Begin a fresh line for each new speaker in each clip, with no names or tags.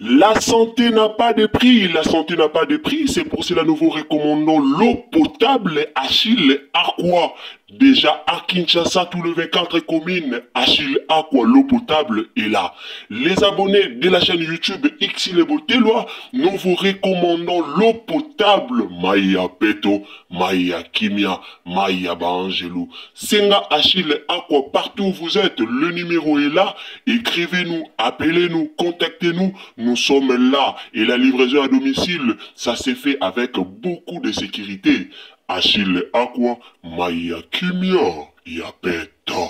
La santé n'a pas de prix, la santé n'a pas de prix, c'est pour cela nous vous recommandons l'eau potable Achille Aqua. Déjà à Kinshasa, tous les 24 communes, Achille Aqua, l'eau potable est là. Les abonnés de la chaîne YouTube Xile Botelwa, nous vous recommandons l'eau potable Maya Peto, Maya Kimia, Maya Bangelou. Senga Achille Aqua, partout où vous êtes, le numéro est là. Écrivez-nous, appelez-nous, contactez-nous. Nous sommes là. Et la livraison à domicile, ça s'est fait avec beaucoup de sécurité. Achille Aqua, Maya Kimia, Yapeto.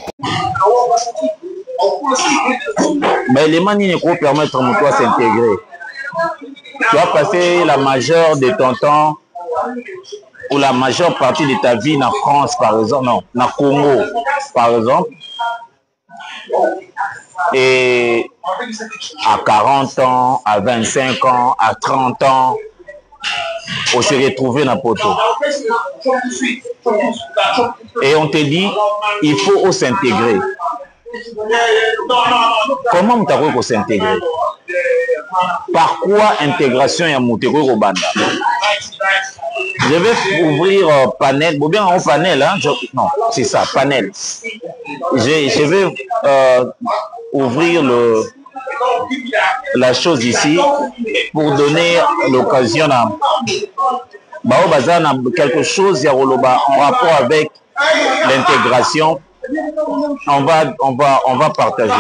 Mais les manières pour permettre à toi s'intégrer. Tu as passé la majeure de ton temps ou la majeure partie de ta vie en France, par exemple, non, en Congo, par exemple. Et à 40 ans, à 25 ans, à 30 ans, on s'est retrouvé dans Poto. Et on te dit, il faut s'intégrer. Comment on s'intégrer? Par quoi intégration ya Mouteko Robanda? Je vais ouvrir panel, ou bien en panel, hein? Non, c'est ça, panel. Je vais ouvrir la chose ici pour donner l'occasion à quelque chose en rapport avec l'intégration. On va partager.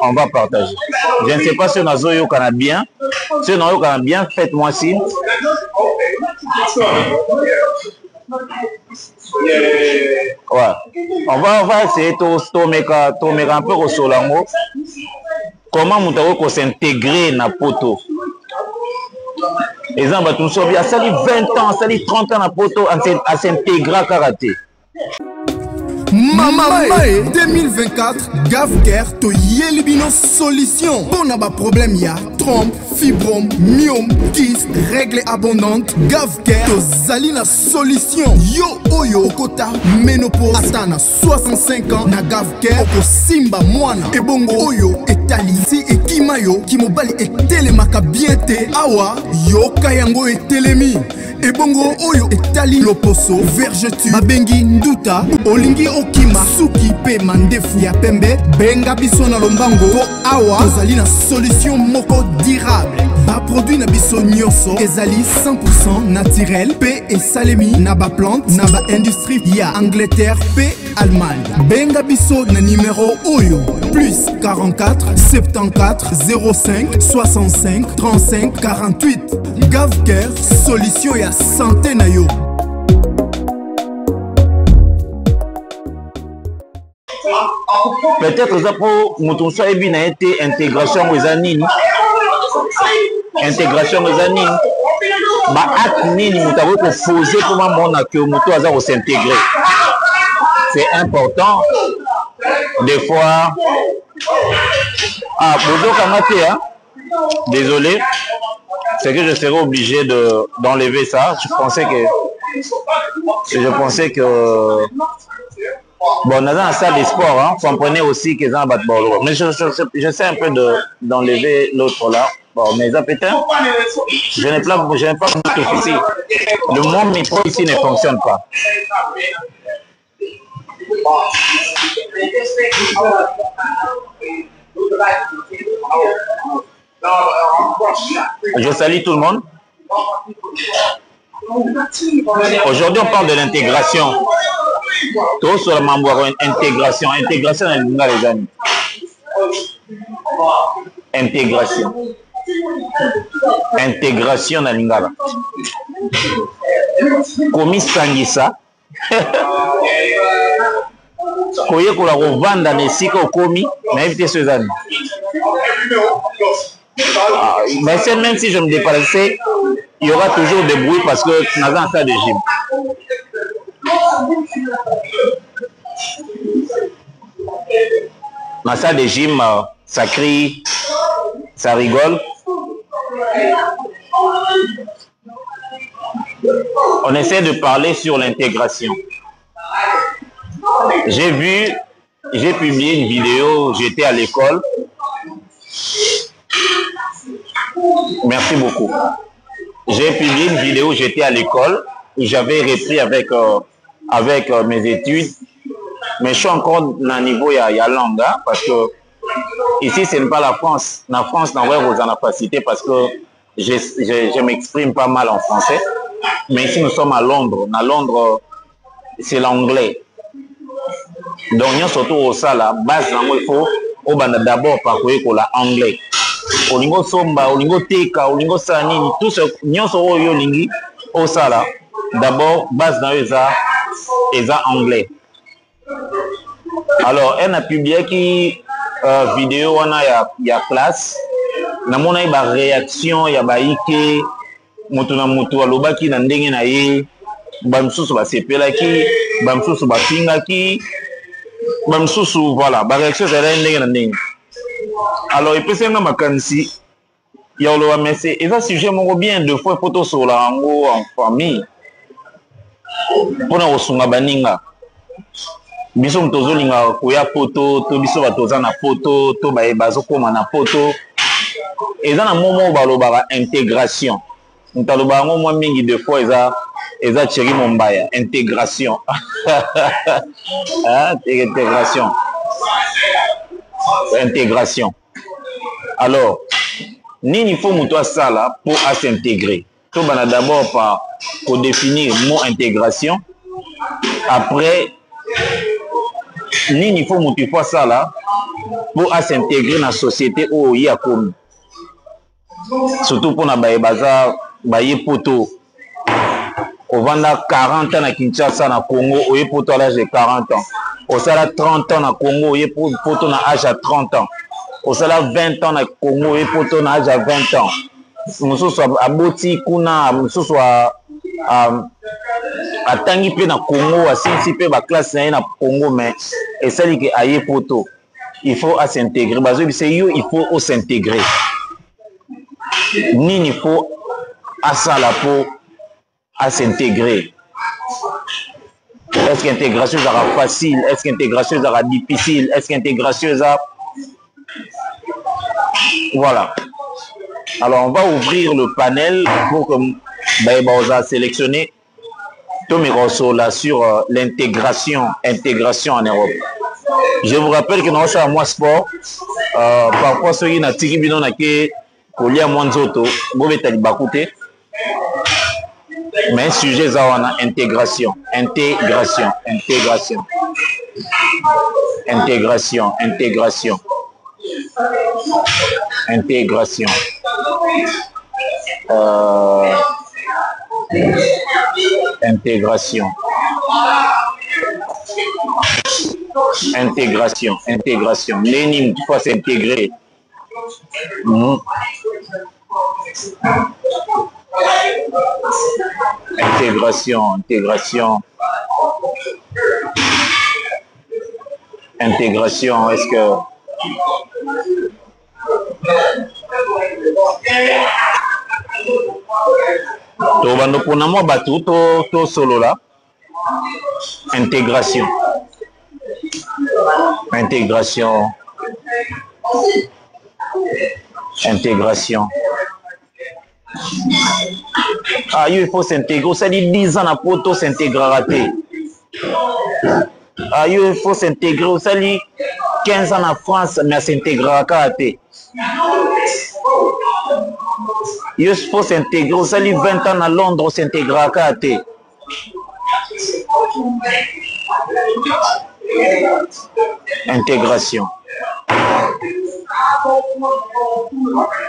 On va partager. Je ne sais pas si on a Zoyo Canadien. Si on a Canadien, faites-moi signe. Ouais. On va essayer de un peu au Solango. Comment on s'intégrer dans Poto? Les gens, ça fait 20 ans, ça fait 30 ans dans Poto à s'intégrer à karaté.
Maman 2024 Gavker to yelibino solution. Bon a problème ya trompe, fibrome, myome, kyste, règle abondante. Gavker to zalina solution. Yo oyo kota ménopause atana 65 ans na Gavker oko simba mwana. Ebongo oyo etali si ekimayo kimobali etelemaka bien te awa yo kayango etelemi. Ebongo oyo etali loposo vergetu mabengi nduta olingi okima suki pe mandefu ya pembe benga biso na lombango po awa tozali na solution moko durable ba produit na biso nyonso ezali 100% naturel pe esalemi na ba plante na ba industrie ya Angleterre pe Allemagne. Benga biso na numéro oyo plus 44 74 05 65 35 48. Gavker solution ya santé na yo.
Peut-être ça pour mon choix et a été intégration aux anines. Intégration aux anines. Bah acnine nous avons pour poser pour moi que moto hasard s'intégrer. C'est important. Des fois. Ah bonjour Kamate hein. Désolé. C'est que je serais obligé d'enlever ça. Je pensais que bon, dans la salle de sport, hein, comprenez aussi qu'ils ont un batte-ball. Mais je sais un peu d'enlever l'autre là. Bon, mais ça peut-être, je n'ai pas tout ici. Le monde micro ici ne fonctionne pas. Je salue tout le monde. Aujourd'hui, on parle de l'intégration. Tout sur le membre intégration. Intégration dans les amis. Intégration. Intégration dans l'ingala. Komi sangisa. Koye kola rovanda nesika okomi na éviter ces amis. Mais même si je me déplaçais, il y aura toujours des bruits parce que nous avons un tas de gym. Ma salle de gym, ça crie, ça rigole. On essaie de parler sur l'intégration. J'ai publié une vidéo, j'étais à l'école. Merci beaucoup. J'ai publié une vidéo, j'étais à l'école, où j'avais repris avec mes études, mais je suis encore dans le niveau, il y a langue, hein, parce que ici, ce n'est pas la France. La France, n'a pas aux capacités parce que je m'exprime pas mal en français. Mais ici, nous sommes à Londres. À Londres, c'est l'anglais. Donc, nous surtout au sala, base, il faut d'abord parcourir pour l'anglais. Au lingo somba, au lingo teka, au lingo sanini, tout ce nous sommes au lingi au sala. D'abord, base dans les anglais. Alors, elle a publié qui vidéo, il y a classe. Na mona y a réaction, il y a baïke, motuna mutu alobaki na ndenge na ye, bamsusu ba sepelaki, bamsusu ba pingaki, bamsusu voilà, ba réaction c'est ndenge na ndenge. Alors, il peut se nga makanisi ya oloba messe, et ça sujet moko bien deux fois photo sur la en famille. Pona osunga baninga. Biso mtozolinga koya poto, to biso batoza na poto, to bazo koma na poto. Eza na momo balobaka intégration. Ntaloba ngo mwa mingi deux fois eza Thierry Mombaya, intégration. Hein, intégration. Intégration. Alors, nini faut muto sala pour s'intégrer. To bana d'abord par pour définir mot intégration. Après nini faut muto fois sala pour s'intégrer dans la société où il y a comme surtout pour na baza baye poto au vanda 40 ans à Kinshasa na Congo au poto à l'âge de 40 ans au sala 30 ans na Congo au poto na âge à 30 ans au sala 20 ans na Congo au poto na âge à 20 ans mususu aboti kuna mususu atangi pe na Congo asinsi pe ba classe na Congo mais et celle qui aye poto il faut s'intégrer bazo c'est il faut s'intégrer nini faut à ça la peau à s'intégrer. Est-ce qu'intégration sera facile? Est-ce qu'intégration sera difficile? Est-ce qu'intégration sera... Voilà. Alors on va ouvrir le panel pour que on va sélectionner tous mes ressources là sur l'intégration en Europe. Je vous rappelle que nous sommes à moi sport. Parfois ceux qui n'ont pas tiré bino na ke kolia mwanzoto bobe tali bakute. Mais sujet ça on a intégration. Lénine, il faut s'intégrer. Intégration. Est-ce que tobando pona mo batu to solo là intégration. Ah, il faut s'intégrer. Ça dit 10 ans à poto s'intégrera. Ah, il faut s'intégrer. Ça dit 15 ans en France, mais s'intégrera qu'à thé. Il faut s'intégrer. Ça dit 20 ans à Londres, s'intégrera qu'à thé. Intégration.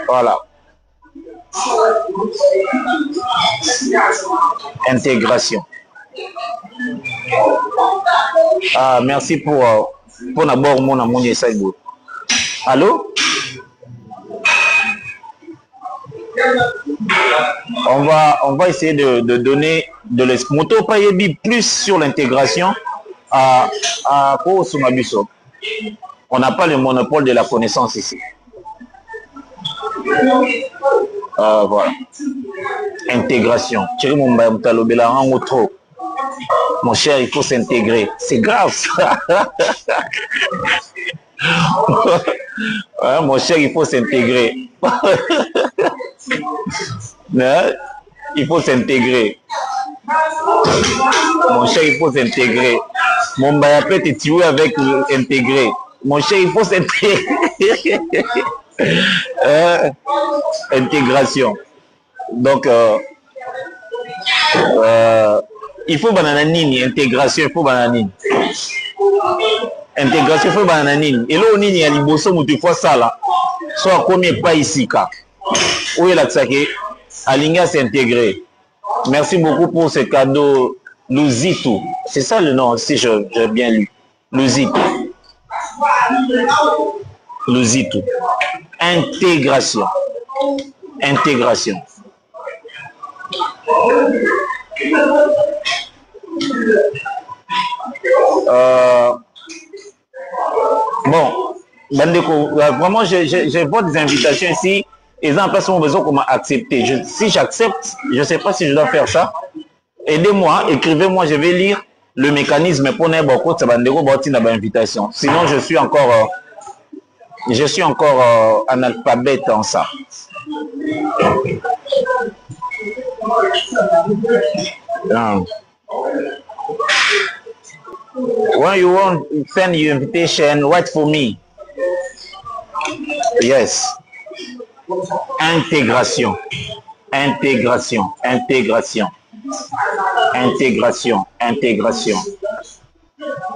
Voilà. Intégration. Ah, merci pour d'abord mon amour et ça. Allô? On va essayer de donner de l'espoir. Moto payebi plus sur l'intégration à Kosumabiso. On n'a pas le monopole de la connaissance ici. Voilà. Intégration. Thierry Mombaya Moutalobela en trop. Mon cher, il faut s'intégrer. C'est grave ça. Ouais, mon cher, il faut s'intégrer. Mais il faut s'intégrer. Mon cher, il faut s'intégrer. Mon bayapet est tué avec intégrer. Mon cher, il faut s'intégrer. Intégration. Donc, il faut bananini, intégration, il faut bananini. Intégration, il faut bananini. Et là, on est à l'iboso, mais tu fois ça là. Soit comme pas ici, car. Où est la tsake? Alinga s'intégrer. Merci beaucoup pour ce cadeau. Luzitu. C'est ça le nom, si j'ai bien lu. Luzitu. Luzitu. Intégration. Intégration. Bon, Bandeko, vraiment, je vois des invitations ici. Et en place, on besoin qu'on m'a accepté. Si j'accepte, je ne sais pas si je dois faire ça. Aidez-moi, écrivez-moi, je vais lire le mécanisme pour n'importe quoi, Bandeko, invitation. Sinon, je suis encore analphabète en ça. When you want to send your invitation, write for me. Yes. Intégration. Intégration. Intégration. Intégration. Intégration.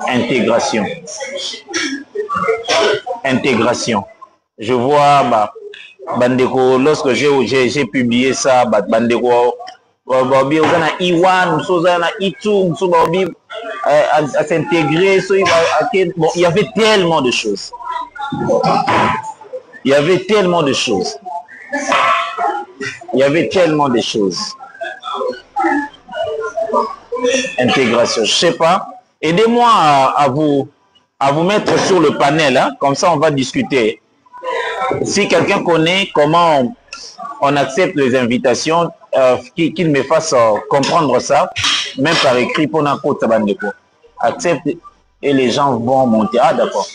Intégration. Intégration. Je vois, Bandeko, lorsque j'ai publié ça, Bandeko, Iwan, Itu, à s'intégrer, bon, il y avait tellement de choses. Il y avait tellement de choses. Il y avait tellement de choses. Intégration, je sais pas. Aidez-moi à vous mettre sur le panel, hein? Comme ça on va discuter. Si quelqu'un connaît comment on accepte les invitations, qu'il me fasse comprendre ça, même par écrit pour n'importe Bandeko. Accepte et les gens vont monter. Ah d'accord.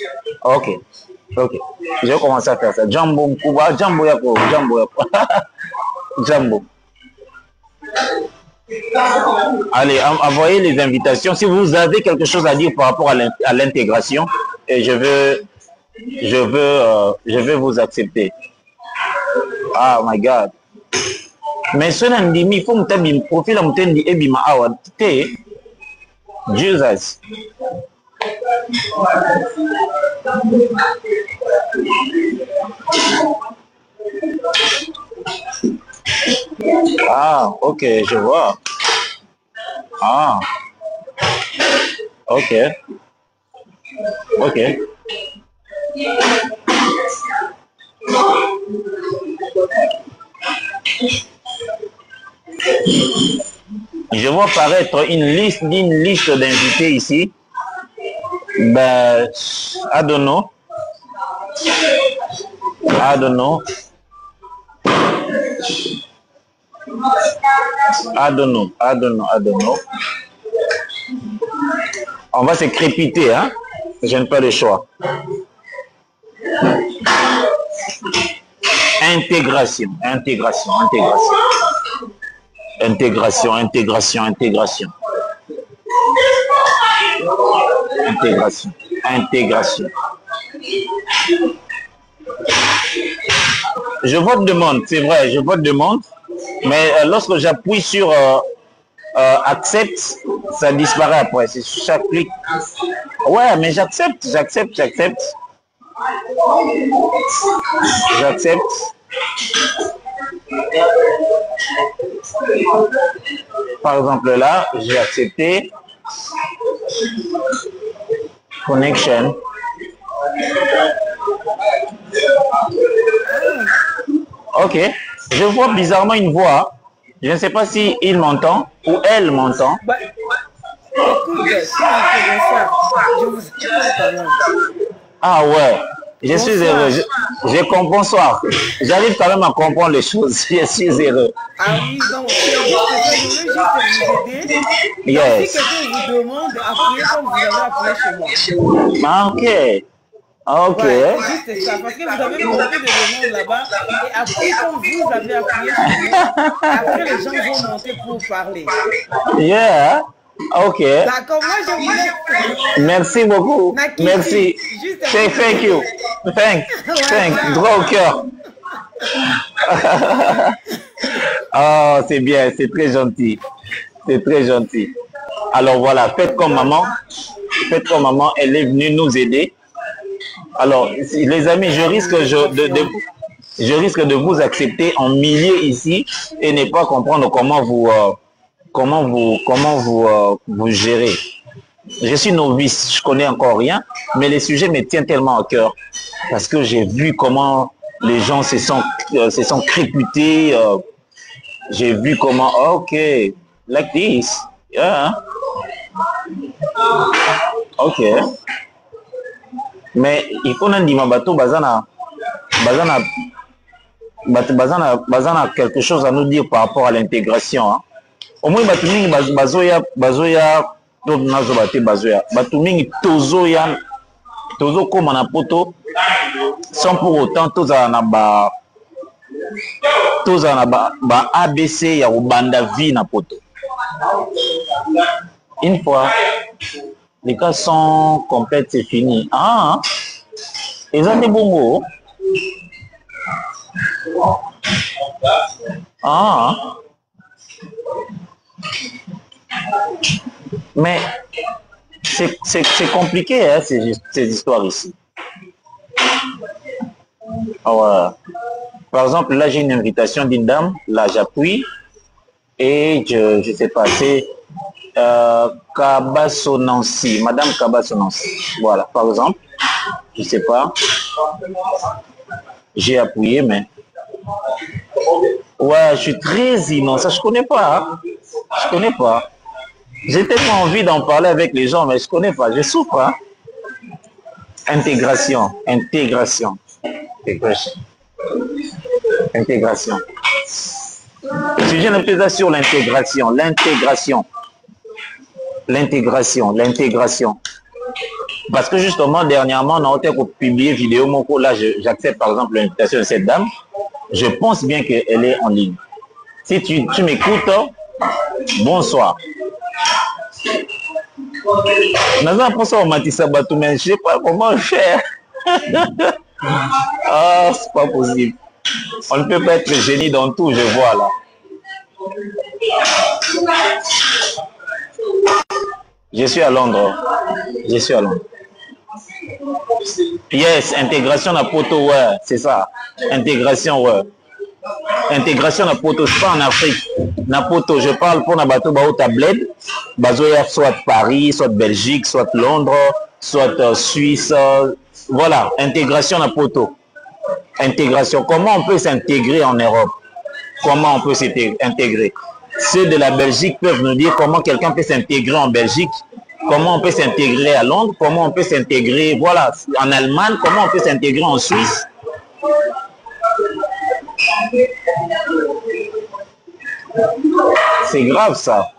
Ok. Ok. Je vais commencer à faire ça. Jambo Mkuba, Jambo Yako, Jambo Yako. Jambo. Allez, envoyez les invitations. Si vous avez quelque chose à dire par rapport à l'intégration, et je veux vous accepter. Ah my God. Mais ce n'est pas il faut que tu profil Jesus. Ah, ok, je vois. Ah, ok. Ok. Je vois apparaître une liste d'invités ici. Ben, I don't know. I don't know. I don't know. I don't know. I don't know. On va se crépiter, hein? Je n'ai pas le choix. Intégration, intégration, intégration. Intégration, intégration, intégration. Intégration, intégration. Je vote demande, c'est vrai, je vote demande, mais lorsque j'appuie sur accepte, ça disparaît après. C'est chaque clic. Ouais, mais j'accepte, j'accepte, j'accepte. J'accepte. Par exemple là, j'ai accepté. Connection. Ok. Je vois bizarrement une voix. Je ne sais pas si il m'entend ou elle m'entend. Ah ouais. Je suis heureux. Je comprends. Bonsoir. J'arrive quand même à comprendre les choses. Je suis heureux.
Ah oui, donc je vous aider.
Yes.
Si quelqu'un vous demande d'appuyer comme vous avez appuyé chez moi.
Ah, ok. Ok.
Ouais, c'est juste ça. Parce que vous avez beaucoup de demandes là-bas. Et après, quand vous avez appuyé sur le nom, après les gens vont monter pour parler.
Yeah. Ok.
D'accord, moi je voulais.
Merci beaucoup.
Nakiti,
Merci.
juste un
Say
peu.
thank you. Thank. Droit au cœur. Oh, c'est bien, c'est très gentil. C'est très gentil. Alors voilà, faites comme maman. Faites comme maman, elle est venue nous aider. Alors, les amis, je risque de vous accepter en milieu ici et ne pas comprendre comment vous gérez. Je suis novice, je connais encore rien, mais les sujets me tiennent tellement à cœur parce que j'ai vu comment les gens se sont créputés. J'ai vu comment, ok, like this, yeah, ok. Mais il faut nous dire bateau bazana quelque chose à nous dire par rapport à l'intégration. Hein. Au moins bateau mingi bazoya to nazo bate bazoya bateau mingi tozo koma na poto sans pour autant toza na ba ABC ya obanda vie na poto. Une fois les cas sont complètes, c'est fini. Ah, ils ont des bongos. Ah, mais c'est compliqué, hein, ces histoires ici. Alors, par exemple, là, j'ai une invitation d'une dame, là, j'appuie, et je sais pas, c'est Kabasso Nancy, Madame Kabasso Nancy. Voilà, par exemple, je sais pas, j'ai appuyé, mais ouais, je suis très innocent, je connais pas, hein. Je connais pas. J'ai tellement envie d'en parler avec les gens, mais je connais pas, je souffre. Hein. Intégration. Le sujet n'est pas sur l'intégration. Parce que justement, dernièrement, on a publié une vidéo, là, j'accepte par exemple l'invitation de cette dame. Je pense bien qu'elle est en ligne. Si tu m'écoutes, bonsoir. Je sais pas comment faire. Ah, c'est pas possible. On ne peut pas être génie dans tout, je vois là. Je suis à Londres. Yes, intégration à poto, ouais, c'est ça. Intégration, ouais. Intégration à poto, c'est pas en Afrique. Na poto, je parle pour na bateau bao tablette. Bazoya soit Paris, soit Belgique, soit Londres, soit Suisse. Voilà, intégration à poto. Intégration. Comment on peut s'intégrer en Europe? Comment on peut s'intégrer? Ceux de la Belgique peuvent nous dire comment quelqu'un peut s'intégrer en Belgique, comment on peut s'intégrer à Londres, comment on peut s'intégrer, voilà, en Allemagne, comment on peut s'intégrer en Suisse. C'est grave ça.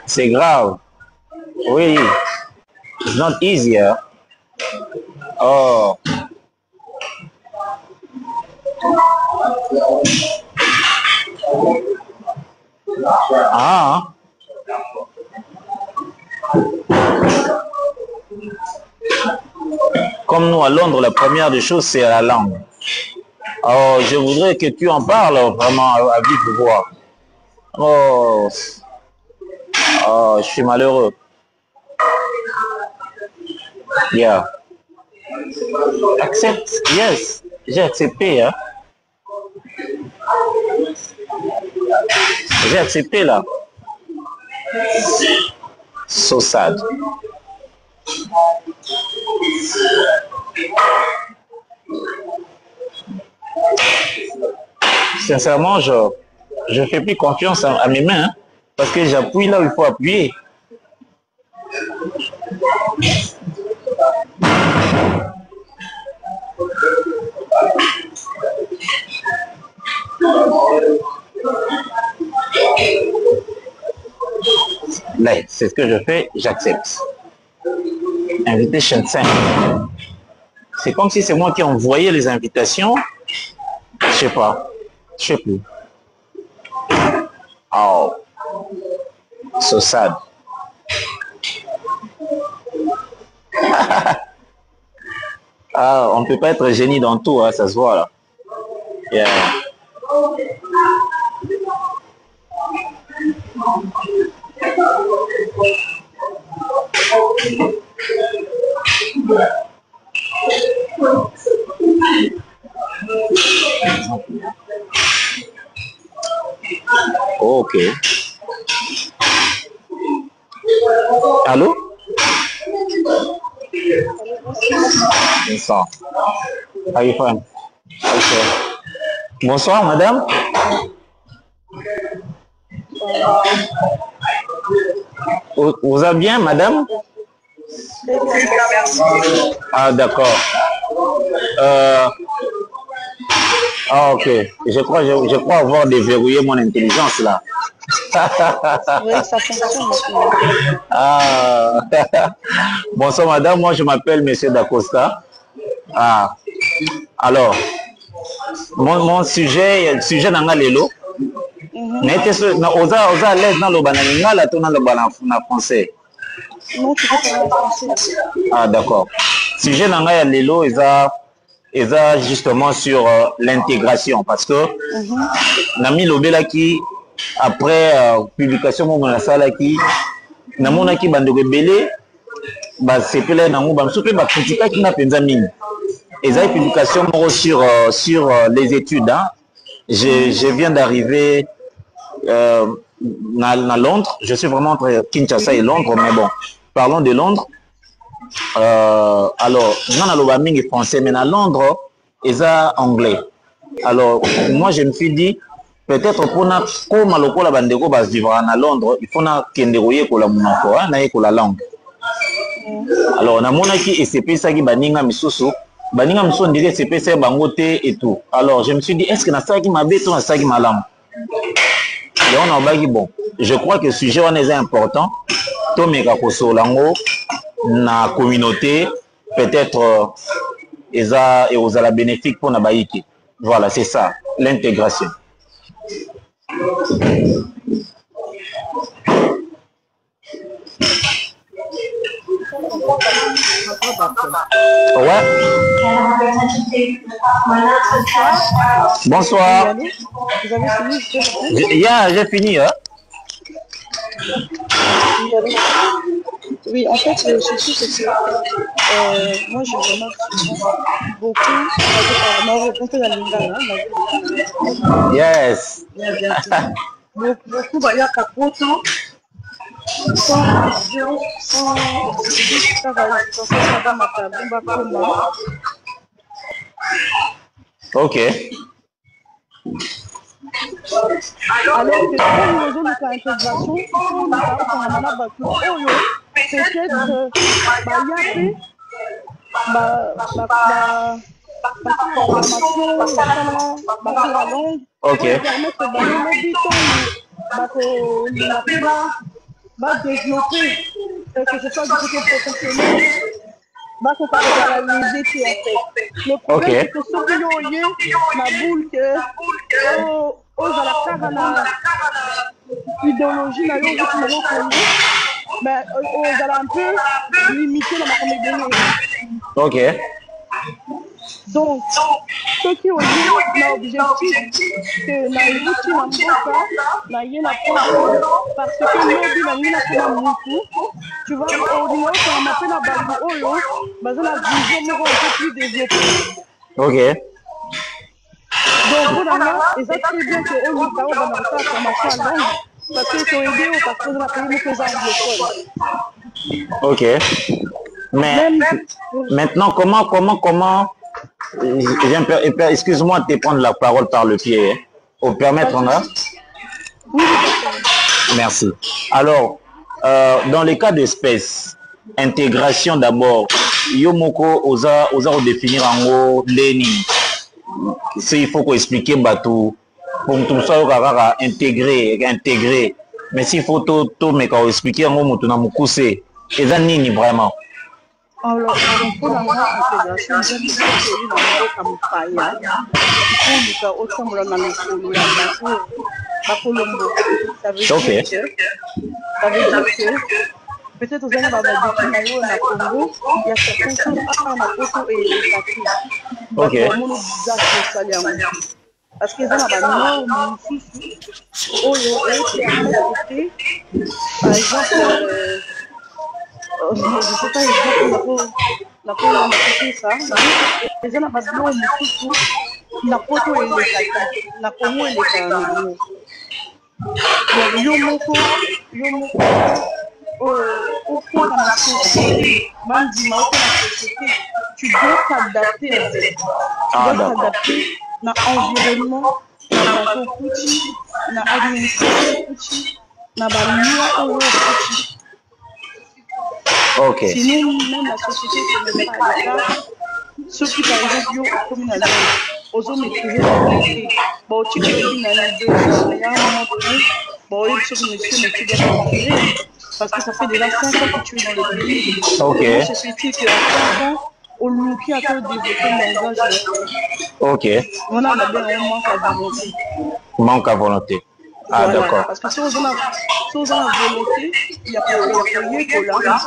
C'est grave. Oui. It's not easier. Oh. Ah. Comme nous à Londres, la première des choses, c'est la langue. Oh, je voudrais que tu en parles vraiment à vive voix. Oh. Oh, je suis malheureux. Yeah. Accept. Yes. J'ai accepté, hein. J'ai accepté là. So sad. Sincèrement, je fais plus confiance à mes mains, hein, parce que j'appuie là où il faut appuyer. C'est ce que je fais, j'accepte. Invitation 5. C'est comme si c'est moi qui envoyais les invitations. Je sais pas. Je sais plus. Oh. So sad. Ah, on ne peut pas être génie dans tout, hein, ça se voit là. Yeah. Ok. Allô? Vincent. How you fine? Okay. Bonsoir, madame. Vous allez bien, madame? Ah, d'accord. Ah, ok. Je crois avoir déverrouillé mon intelligence là.
Oui, ça fonctionne.
Ah. Bonsoir, madame. Moi, je m'appelle Monsieur Dacosta. Ah. Alors, mon sujet, le sujet dans l'élo. Mais osa à l'aise dans le bananina, là, tout dans le banan français.
Non, tu peux parler français.
Ah, d'accord. Sujet dans l'élo, ils ont justement sur l'intégration parce que Nami Lobela qui après publication mon la salle qui namona qui bande rebelle bah c'est pelé nango ba surtout ba critiquer qui n'a penza mine. Ils ont publication sur les études hein. Je viens d'arriver à Londres, je suis vraiment entre Kinshasa et Londres mais bon, parlons de Londres. Alors, non à mingi français, mais à Londres, ils ont anglais. Alors, moi, je me suis dit, peut-être pour na comme à l'okola bandeko bas vivre à Londres, il faut na kenderoyer ko la monoko, na ko la langue. Alors, na mona ki SCP ça qui baninga misusu, baninga misusu dirait SCP c'est bangote et tout. Alors, je me suis dit, est-ce que na ça qui m'a béton na ça qui m'a lam. Et on a bagi bon. Je crois que le sujet est important. Tomeka kosolango na communauté peut-être et aux la bénéfique pour Nabaïki. Voilà, c'est ça, l'intégration. Ouais. Bonsoir.
Vous avez fini?
J'ai fini. Hein?
Oui, en fait, le souci, c'est que moi, je remarque beaucoup,
yes.
Beaucoup, il y a pas autant, sans vision, sans travail,
ok.
Alors que quand nous faisons notre intégration, développer, que ce soit du côté professionnel, le problème, c'est que ceux qui ont eu la boule que l'idéologie, mais on va un peu limiter la macromédie.
Ok.
Donc, ceux qui ont eu l'objectif que la lutte n'a rien à prendre parce que l'objectif n'a rien à prendre, tu vois, au niveau on m'appelle la balle de Oyo, mais la vision un peu plus développée.
Ok.
Donc, voilà, et ça très bien que Oyo va dans la formation en langue parce qu'ils sont aidés parce que la pays nous faisait anglophone.
Ok. Mais maintenant, comment excuse-moi de te prendre la parole par le pied. Hein. Au permettre, on a?
Oui.
Merci. Alors, dans les cas d'espèce, intégration d'abord, Yomoko osa définir en gros learning. Il faut qu'on explique bateau pour tout ça intégrer mais s'il faut tout me expliquer en moto na mukuse eza nini vraiment.
Alors, pour la intégration, je me suis dit dans le Paya, il faut autant dans le Colombo. Ça veut dire que peut-être aux années au Congo, il y a certaines choses à la photo et les papiers. Parce que dans la norme, par exemple, je ne sais pas exactement la ça, mais les gens ont la photo et les papiers, la Congo et les Cameroun. Au fond de la société, même du moment de la société, tu dois t'adapter à ça. Tu dois t'adapter à l'environnement, à l'administration, à la loi.
Ok.
Sinon, même la société ne met pas à l'état. Ceux qui, par exemple, ont communalisé, aux hommes maîtrisés la vérité. Bon, tu peux dire, mais à un moment donné, bon, il faut que monsieur, mais tu dois t'envirer. Parce que ça fait déjà 5 ans que tu es dans le pays.
Ok.
Je sais que à 5 ans, on nous qui a développé le langage.
Ok.
On a d'abord un manque à volonté.
Manque à volonté. Ah,
voilà.
d'accord.
Parce que si on a la volonté, il y a pour là.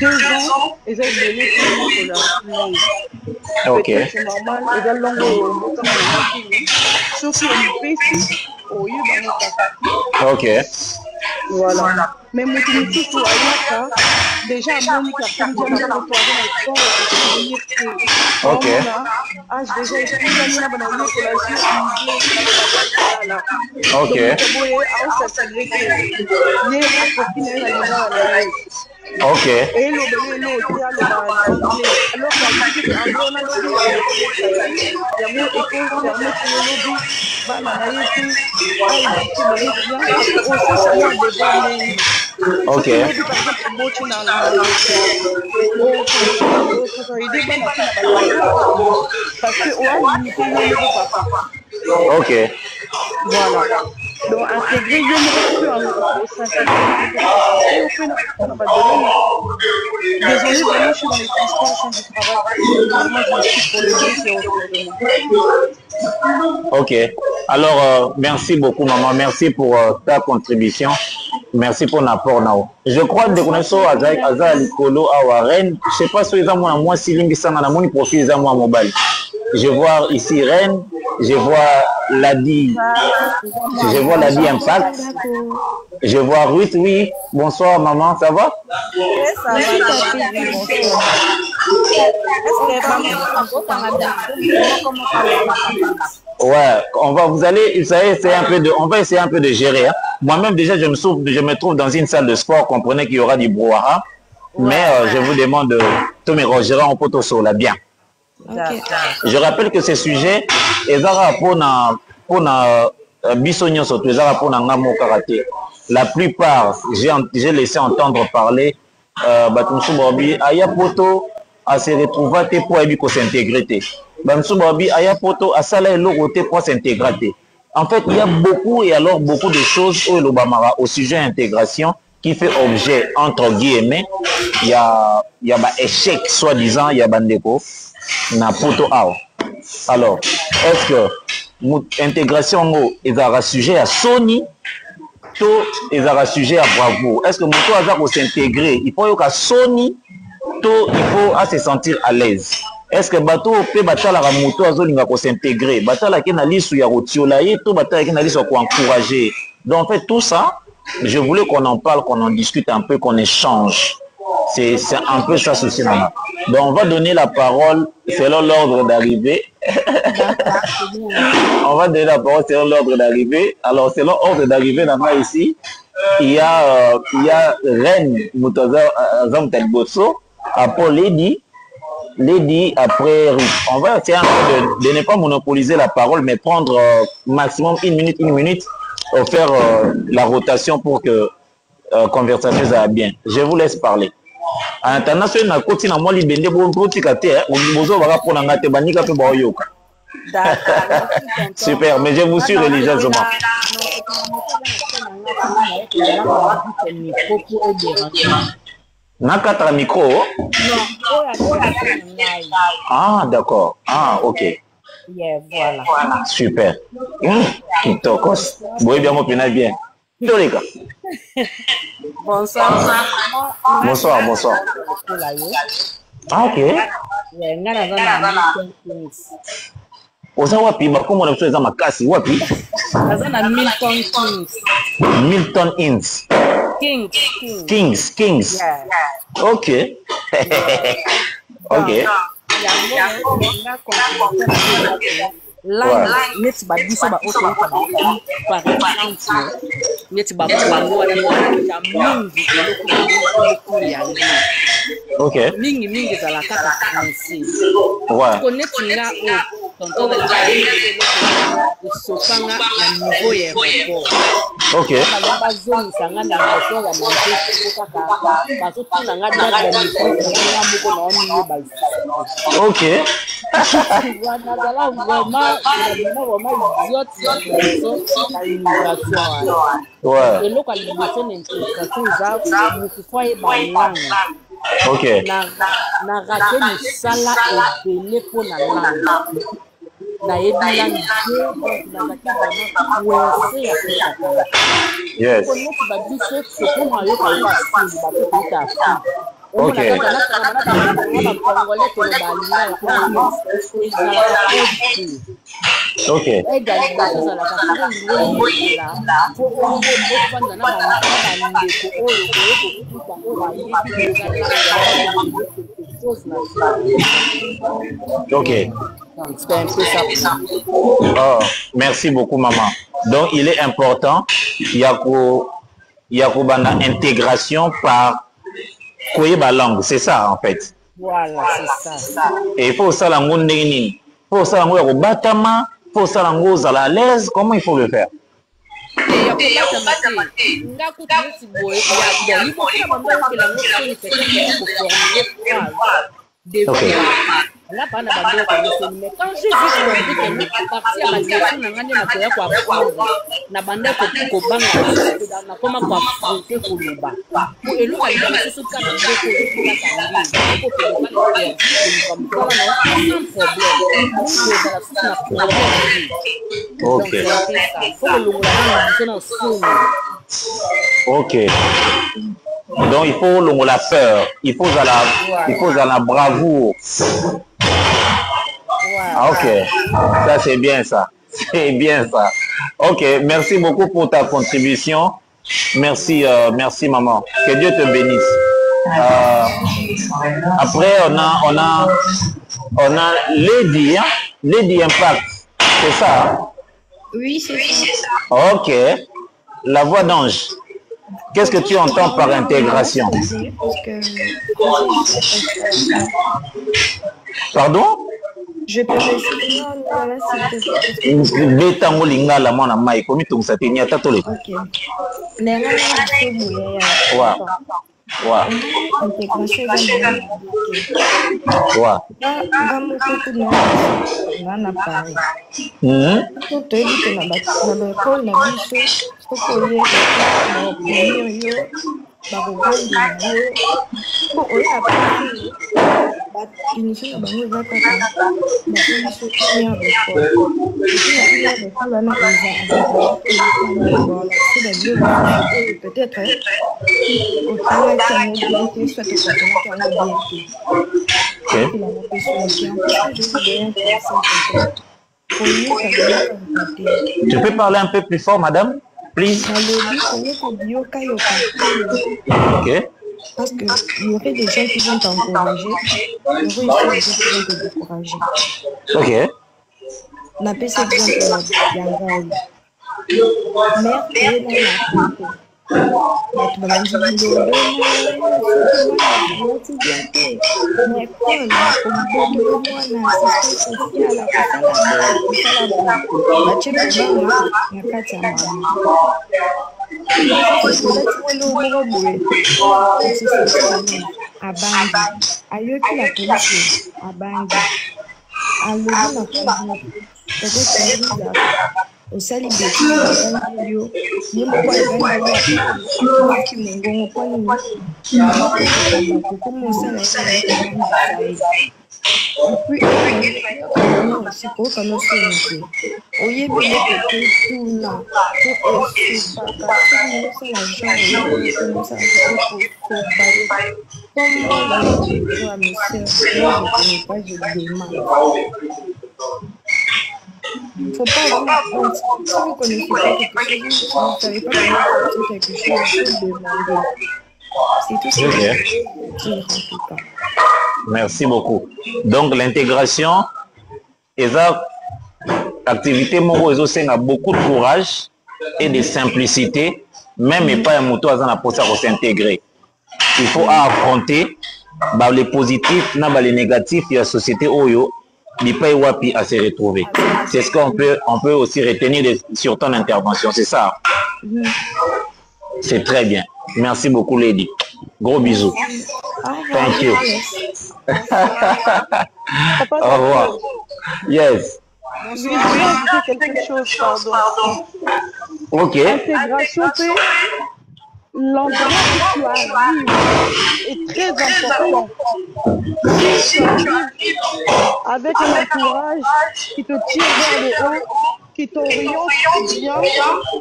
2 ans, ils ont donné pour la langue.
Ok.
C'est normal, ils ont langue sauf si on fait ici, au lieu dans
Ok.
voilà. Mais mon petit pour Ayaka, déjà, Monique a comme dit, on a
ok.
Déjà, il y a
ok. Ok. Ok. Ok.
Voilà. Donc, intégrer, désolé, vraiment, je suis dans les transports du travail. Moi, je suis pour le
Ok. Alors, merci beaucoup, maman. Merci pour ta contribution. Merci pour l'apport. Je crois que des connaissances avec Aza Likolo à Rennes. Je ne sais pas si ils ont moi si Limbisana na mon profil ils ont mobile. Je vois ici Rennes. Je vois Ladi. Je vois Ladi Impact. Je vois Ruth, oui. Bonsoir, maman. Ça va?
Ça
ouais, on va essayer un peu de gérer. Hein. Moi-même, déjà, je me trouve dans une salle de sport. Comprenez qu'il y aura du brouhaha. Ouais, mais je vous demande, tous mes rangers en poteau sur la bien. Okay. Je rappelle que ce sujet est pour Bissonio surtout, pour Ngamo Karaté. La plupart, j'ai laissé entendre parler Batumsu Bobi Aya Poto à se retrouver pour s'intégrer. Batumsu Bobi Aya Poto à Sala et Loroté pour s'intégrer. En fait, il y a beaucoup de choses au sujet intégration qui fait objet, entre guillemets, il y a échec, soi-disant, il y a bandeko. Na poto ao. Alors, est-ce que l'intégration est un sujet à Sony, tout est un sujet à Bravo? Est-ce que moto a s'intégrer? Il faut que Sony, tout il faut se sentir à l'aise. Est-ce que bateau peut batala la moto azolinga ko s'intégrer? Batala qui na lisu ya rotiola et tout batala qui na lisu ko encourager. Donc en fait tout ça, je voulais qu'on en parle, qu'on en discute un peu, qu'on échange. C'est un peu ça ceci. Donc on va donner la parole selon l'ordre d'arrivée. On va donner la parole selon l'ordre d'arrivée. Alors selon l'ordre d'arrivée là-bas ici, il y a Rennes Moutaza Zamtelboso, après Lady après Ruth. On va essayer de ne pas monopoliser la parole, mais prendre maximum une minute pour faire la rotation pour que conversation ça va bien. Je vous laisse parler. En attendant, c'est une côté na moi libende bon petit côté on bozo va pour na ngate banika pe ba yoka. Super, mais je vous suis religieusement. Nakata micro. Ah, d'accord. Ah, ok.
Yeah, voilà.
Super. Kitokos. Boy bien mon pina bien. Tolika.
Bonsoir.
Bonsoir. Ah, ok.
Yeah, ngana zana Kings.
Oza wapi bakoma na za makasi wapi?
Azana Milton Kings.
Milton Inns. Kings.
Yeah.
Ok. Ok.
Neti babiso ba oto par exemple neti ba kwango wana ya mingi
Ok.
mingi za la kata français.
Ouais.
Connaître là au tonton de sopanga na niveau ya report.
Ok.
Ba zone sanga na report ya manger kaka ba so tuna nga da ya niveau ya moko na oni ba.
Ok.
Voilà, vraiment idiot la immigration.
Ouais.
Et localisation d'intégration za mukufai balanga.
Ok.
Na raté misala ebele mpo na langa. Na yebi langue donc nazaki vraiment wese ya kokatala.
Yes.
Koneti babiso sokoma yoka basi bato kuita Afrique.
Ok. Ok. Ok. Oh, merci beaucoup, maman. Donc, il est important, il y a une intégration par la langue, c'est ça en fait.
Voilà, c'est ça.
Et il faut ça la langue il faut ça la langue au batama, il faut ça la langue à l'aise, comment il faut le faire? Ok.
Là, pas na bando ko mais quand j'ai vu que nous partir à la direction na ngane na koya kwa apprendre na banda ko banga na koma kwa affronter ko loba ko elo ka ile so ka na ko la kangi ko to le pas comme ça sans problème
Ok. Ok. Donc il faut la peur, il faut à la bravoure. Ah, ok, ça c'est bien ça. C'est bien ça. Ok, merci beaucoup pour ta contribution. Merci, merci maman. Que Dieu te bénisse. Après, on a Lady, hein? Lady Impact. C'est ça? Hein?
Oui, c'est ça.
Ok. La voix d'ange. Qu'est-ce que tu entends par intégration? Pardon?
Je peux rester dans la cité.
Tu peux parler un peu plus fort, madame? Please. Ok.
Parce qu'il y aurait des gens qui vont t'encourager, il y aurait aussi des gens qui vont te décourager.
Ok.
La PC exemple, Yangai. Mère, elle est dans la santé. osali beti yo ye moko ayebaki mongongo mpo nini bato komi osala aussi kokana osoni te oyebi eloko te tuna po esepaka soki osala genre osala comme moi dans la culture à mes sœurs, moi je connais pas, je demande. Faut pas avoir honte. Si vous connaissez pas quelque chose, si vous ne savez pas comment faire quelque chose, il faut demander. C'est tout ce que je veux dire en tout cas.
Merci beaucoup. Donc l'intégration, eza activité moko ezosenga beaucoup de courage et de simplicité, même pas un moto azana pour ça s'intégrer. Il faut affronter les positifs, les négatifs de la société Oyo, wapi à se retrouver. C'est ce qu'on peut aussi retenir sur ton intervention, c'est ça? C'est très bien. Merci beaucoup, Lady. Gros bisous. Thank you. Au revoir. Yes.
Je vais ajouter quelque chose, pardon.
Ok.
Intégration, l'endroit où tu arrives est très important. Si tu arrives avec un entourage qui te tire vers le haut, qui t'oriente bien,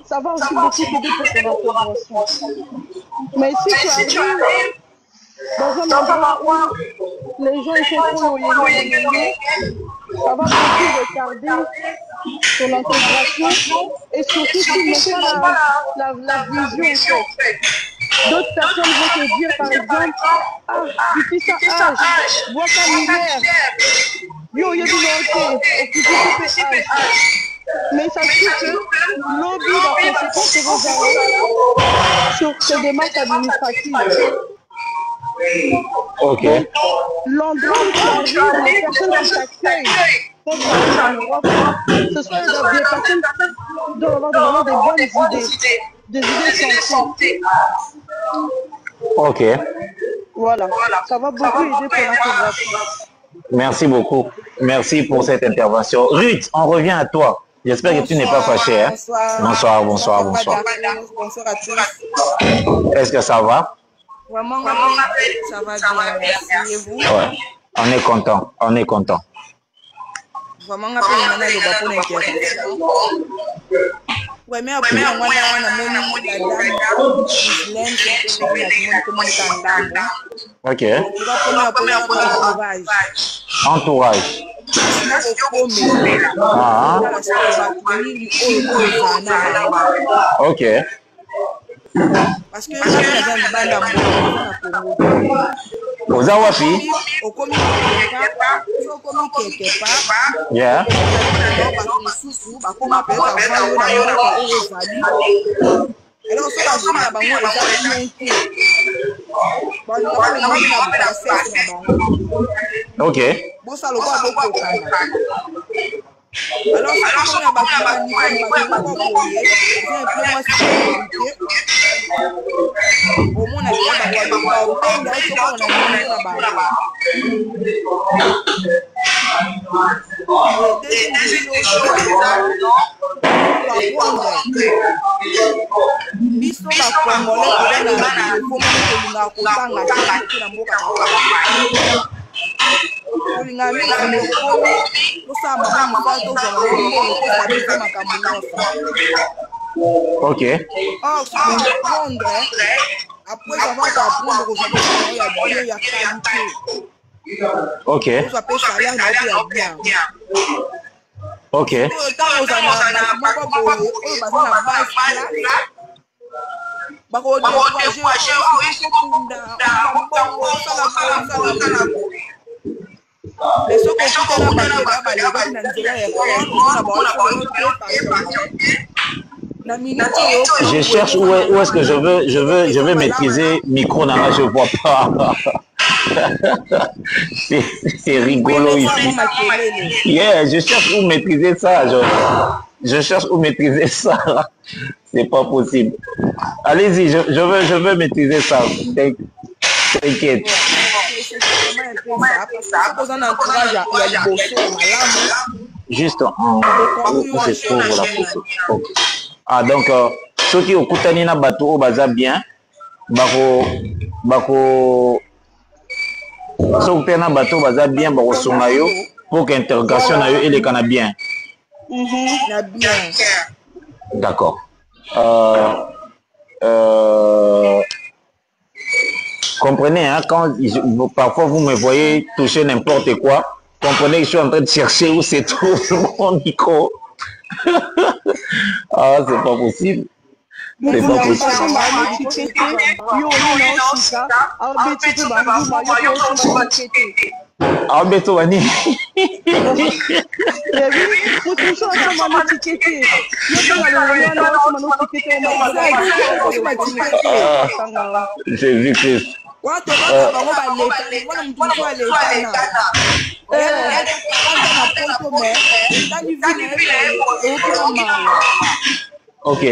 ça va aussi beaucoup t'aider pour ton intégration. Mais si tu arrives dans un endroit où les gens ils sont trop loyaux, ça va beaucoup retarder ton intégration et surtout tu n'as pas la vision en fait. D'autres personnes vont te dire par exemple, ah, depuis ça âge, vois ta lumière, yo, yo, du âge. Mais ça fait que lobby dans conséquence se rejoindre sur ces démarches administratives.
Ok.
Donc, l'endroit où tu arrives, les personnes qui t'accueillent, ce soit des personnes qui doivent avoir vraiment des bonnes idées, des idées sensées.
Ok.
Voilà, ça va beaucoup aider pour l'intégration.
Merci beaucoup. Merci pour cette intervention. Ruth, on revient à toi. J'espère que tu n'es pas fâché. Hein? Bonsoir. Bonsoir à tous. Est-ce que ça va?
Vraiment, ça va bien. Merci. Et vous?
Ouais. On est content.
Vraiment, on a fait le pour l'intégration. Ouais, mais après, on a
ok. Entourage. Ah. Ok.
Parce que
aux Awapi. Yeah. Ok.
Alors,
ok.
Après avoir apprendre aujourd'hui, il y a qualité.
Ok. Ok. Je cherche où est-ce que je veux maîtriser micro nana, je vois pas. C'est rigolo ici. Yeah, je cherche où maîtriser ça. Je cherche où maîtriser ça. C'est pas possible. Allez-y, je veux maîtriser ça. T'inquiète. juste où se trouve la photo. Okay. Ah, donc, ceux qui ont écouté na bateau, baza bien, bako, ceux qui na bateau, baza bien, bako songayo, pour que l'intégration na yo et les cana bien. D'accord. Comprenez, hein, quand parfois vous me voyez toucher n'importe quoi, comprenez que je suis en train de chercher où se trouve mon micro. Ah, c'est pas possible. C'est pas possible. Ah, mais toi, Wani. J'ai vu que ok.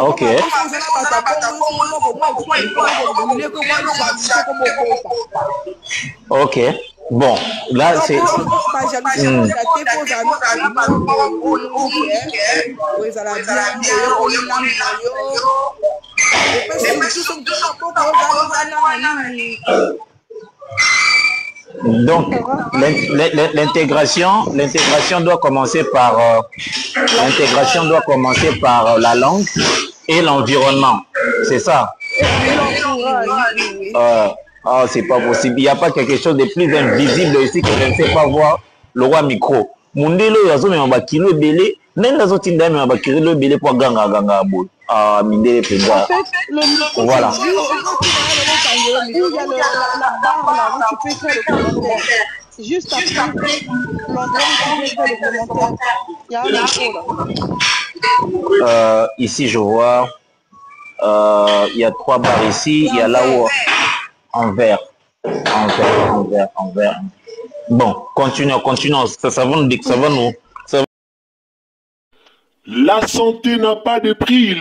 Ok. Ok. Bon, là c'est. Donc, l'intégration doit commencer par la langue et l'environnement. C'est ça. Ah, c'est pas possible. Il n'y a pas quelque chose de plus invisible ici que je ne sais pas voir le roi micro. Mundelo yazo me mabakilo belé, nenda zo tinda me mabakilo belé pour ganga abo. Ah, mindele penda. Voilà.
Il y a la barre là où tu peux faire le commentaire. Juste après l'endroit où tu peux faire le commentaire, il y a un micro là.
Ici je vois, il y a 3 barres ici, il y a là-haut en vert. Bon, continuons. Ça va nous dire, ça va nous.
La santé n'a pas de prix,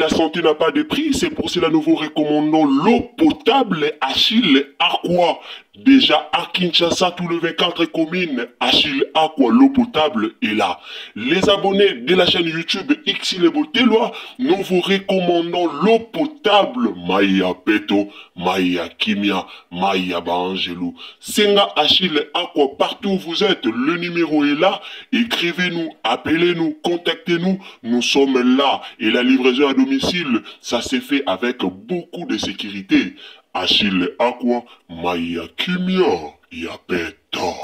c'est pour cela nous vous recommandons l'eau potable Achille Aqua. Déjà à Kinshasa, tout le 24 communes, Achille Aqua, l'eau potable est là. Les abonnés de la chaîne YouTube Xile Boteloa, nous vous recommandons l'eau potable Maya Peto, Maya Kimia, Maya Bangelou. Senga Achille Aqua, partout où vous êtes, le numéro est là. Écrivez-nous, appelez-nous, contactez-nous. Nous sommes là et la livraison à domicile, ça s'est fait avec beaucoup de sécurité. Achille Aqua, Maya Kimia, Yapeto.